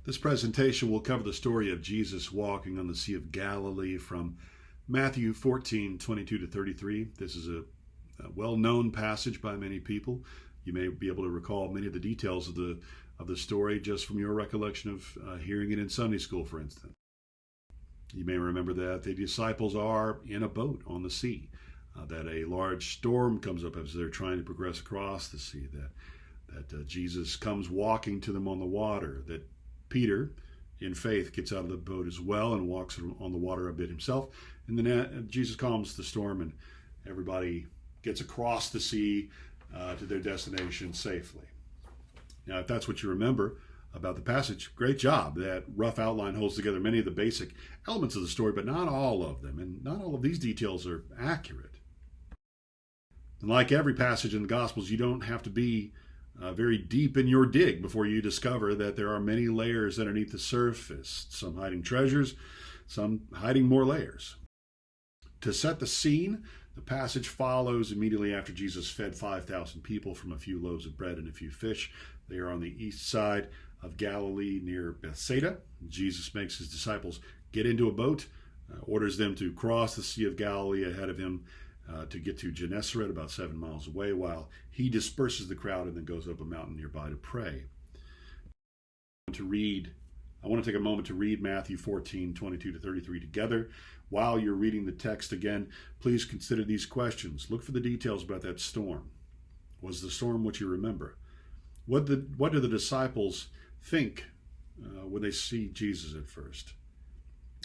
This presentation will cover the story of Jesus walking on the Sea of Galilee from Matthew 14:22 to 33. This is a well-known passage by many people. You may be able to recall many of the details of the story just from your recollection of hearing it in Sunday school, for instance. You may remember that the disciples are in a boat on the sea, that a large storm comes up as they're trying to progress across the sea, that Jesus comes walking to them on the water, that Peter, in faith, gets out of the boat as well and walks on the water a bit himself. And then Jesus calms the storm and everybody gets across the sea to their destination safely. Now, if that's what you remember about the passage, great job. That rough outline holds together many of the basic elements of the story, but not all of them. And not all of these details are accurate. And like every passage in the Gospels, you don't have to be very deep in your dig before you discover that there are many layers underneath the surface, some hiding treasures, some hiding more layers. To set the scene, the passage follows immediately after Jesus fed 5,000 people from a few loaves of bread and a few fish. They are on the east side of Galilee near Bethsaida. Jesus makes his disciples get into a boat, orders them to cross the Sea of Galilee ahead of him to get to Gennesaret, about 7 miles away, while he disperses the crowd and then goes up a mountain nearby to pray. I want to take a moment to read Matthew 14:22 to 33 together. While you're reading the text again, please consider these questions. Look for the details about that storm. Was the storm what you remember? What do the disciples think when they see Jesus at first?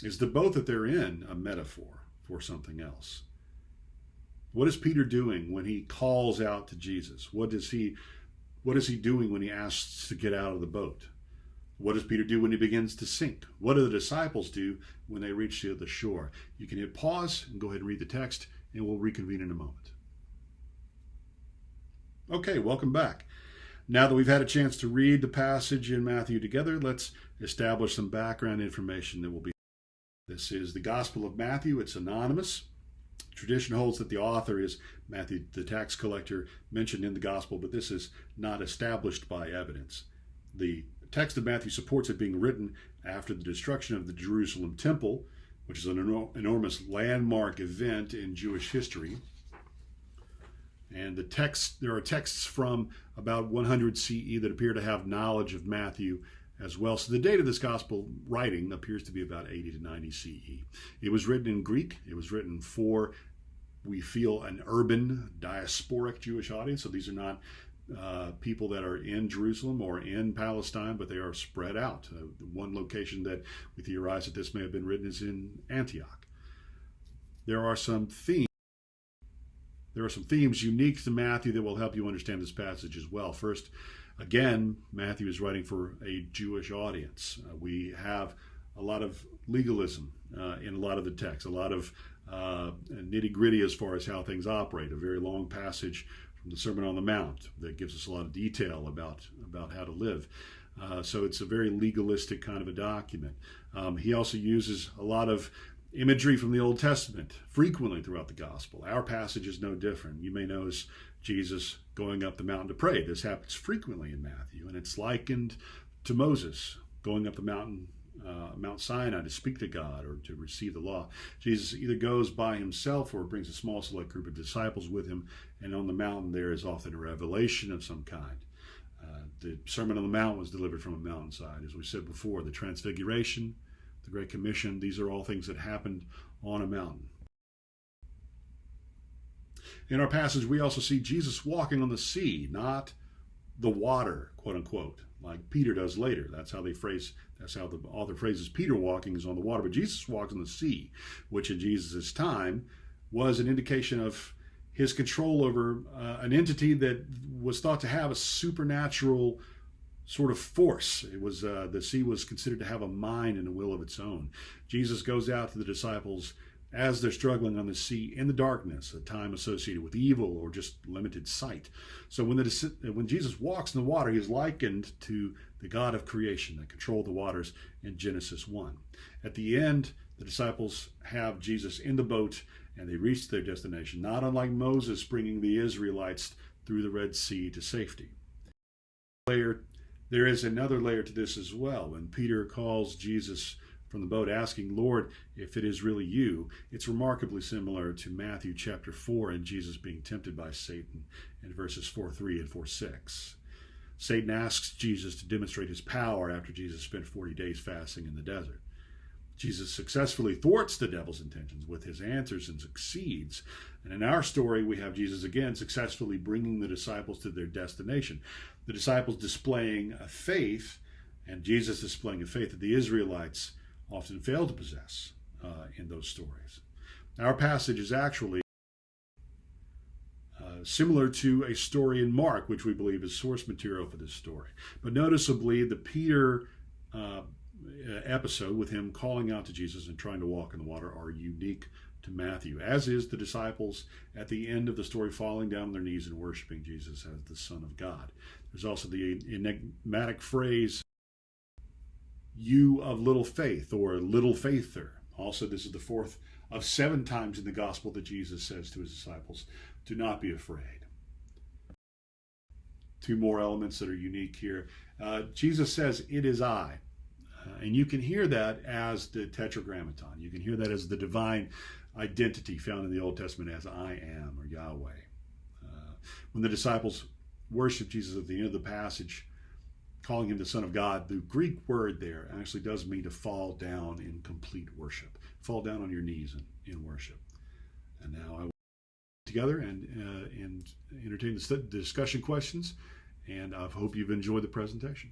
Is the boat that they're in a metaphor for something else? What is Peter doing when he calls out to Jesus? What is he doing when he asks to get out of the boat? What does Peter do when he begins to sink? What do the disciples do when they reach the shore? You can hit pause and go ahead and read the text, and we'll reconvene in a moment. Okay, welcome back. Now that we've had a chance to read the passage in Matthew together, let's establish some background information that will be. This is the Gospel of Matthew. It's anonymous. Tradition holds that the author is Matthew, the tax collector, mentioned in the Gospel, but this is not established by evidence. The text of Matthew supports it being written after the destruction of the Jerusalem temple, which is an enormous landmark event in Jewish history. And there are texts from about 100 CE that appear to have knowledge of Matthew as well. So the date of this gospel writing appears to be about 80 to 90 CE. It was written in Greek. It was written for, we feel, an urban, diasporic Jewish audience. So these are not people that are in Jerusalem or in Palestine, but they are spread out. One location that we theorize that this may have been written is in Antioch. There are some themes unique to Matthew that will help you understand this passage as well. First, again, Matthew is writing for a Jewish audience. We have a lot of legalism in a lot of the text, a lot of nitty-gritty as far as how things operate. A very long passage from the Sermon on the Mount that gives us a lot of detail about how to live. So it's a very legalistic kind of a document. He also uses a lot of imagery from the Old Testament frequently throughout the gospel. Our passage is no different. You may notice Jesus going up the mountain to pray. This happens frequently in Matthew, and it's likened to Moses going up the mountain, Mount Sinai, to speak to God or to receive the law. Jesus either goes by himself or brings a small select group of disciples with him, and on the mountain there is often a revelation of some kind. The Sermon on the Mount was delivered from a mountainside. As we said before, the Transfiguration, the Great Commission, these are all things that happened on a mountain. In our passage, we also see Jesus walking on the sea, not the water, quote unquote, like Peter does later. That's how the author phrases Peter walking is on the water. But Jesus walks on the sea, which in Jesus' time was an indication of his control over an entity that was thought to have a supernatural sort of force. It was the sea was considered to have a mind and a will of its own. Jesus goes out to the disciples as they're struggling on the sea in the darkness, a time associated with evil or just limited sight. So when Jesus walks in the water, he is likened to the God of creation that controlled the waters in Genesis 1. At the end, the disciples have Jesus in the boat and they reach their destination, not unlike Moses bringing the Israelites through the Red Sea to safety. Later, There is another layer to this as well. When Peter calls Jesus from the boat asking, Lord, if it is really you, it's remarkably similar to Matthew chapter 4 and Jesus being tempted by Satan in verses 4:3 and 4:6. Satan asks Jesus to demonstrate his power after Jesus spent 40 days fasting in the desert. Jesus successfully thwarts the devil's intentions with his answers and succeeds. And in our story, we have Jesus again successfully bringing the disciples to their destination. The disciples displaying a faith, and Jesus displaying a faith that the Israelites often fail to possess in those stories. Our passage is actually similar to a story in Mark, which we believe is source material for this story. But noticeably, the Peter episode with him calling out to Jesus and trying to walk in the water are unique to Matthew, as is the disciples at the end of the story falling down on their knees and worshiping Jesus as the Son of God. There's also the enigmatic phrase, you of little faith, or little faither. Also, this is the fourth of 7 times in the gospel that Jesus says to his disciples, do not be afraid. 2 more elements that are unique here. Jesus says, it is I. And you can hear that as the tetragrammaton. You can hear that as the divine identity found in the Old Testament as I am, or Yahweh. When the disciples worship Jesus at the end of the passage, calling him the Son of God, the Greek word there actually does mean to fall down in complete worship. Fall down on your knees in worship. And now I will together and entertain the discussion questions, and I hope you've enjoyed the presentation.